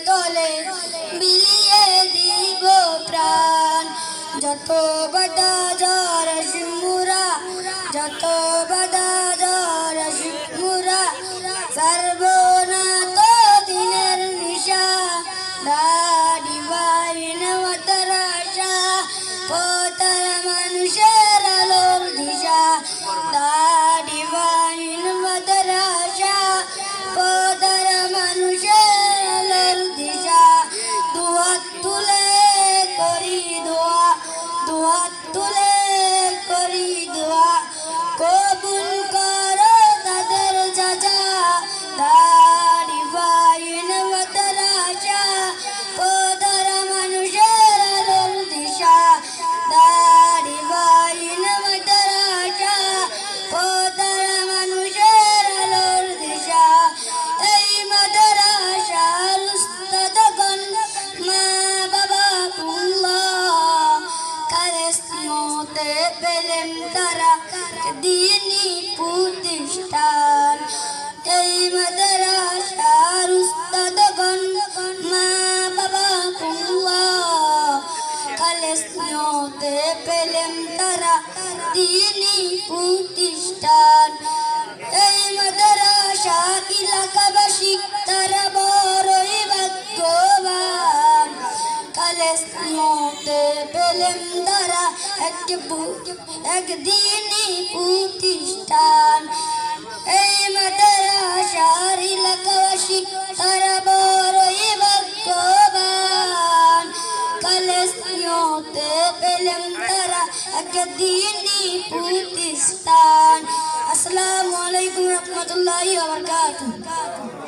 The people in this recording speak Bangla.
তলে বিলিয়ে দিব প্রাণ। যত বাধা ঝড় মুরা, যত বাধা ঝড় মুরা, সর্ব না তো দিনের নিশা। দাড়ি বাইন মাতরাশা, পথর মানুষের আলোর দিশা। দাড়ি বাইন মাতরাশা, পথর মানুষের আলোর দিশা। দুহাত তুলে করি দোয়া, দুহাত তুলে করি দোয়া, কবুল করো তাদের যাজা। দাড়ি বাইন মাতরাশা, পথর মানুষের আলোর দিশা। দাড়ি বাইন মাতরাশা, পথর মানুষের আলোর দিশা। এই মাদ্রাসার উস্তাদগণ মা বাবা আল্লাহ, খালেসিয়তে পেলেন তারা দ্বীনি প্রতিষ্ঠান। এই মাদ্রাসার উস্তাদগণ মা বাবা আল্লাহ, খালেসিয়তে পেলেন তারা দ্বীনি প্রতিষ্ঠান। এই মাদ্রাসা এলাকাবাসী তারা বড়ই ভাগ্যবান। খালেসিয়তে পেলেন তারা একদিনই প্রতিষ্ঠান। এই মাদ্রাসার এলাকাবাসী তারা বড়ই ভাগ্যবান। খালেসিয়তে পেলেন তারা একদিনই প্রতিষ্ঠান। আসসালামু আলাইকুম রহমতুল্লাহি ওয়া বারাকাতুহু।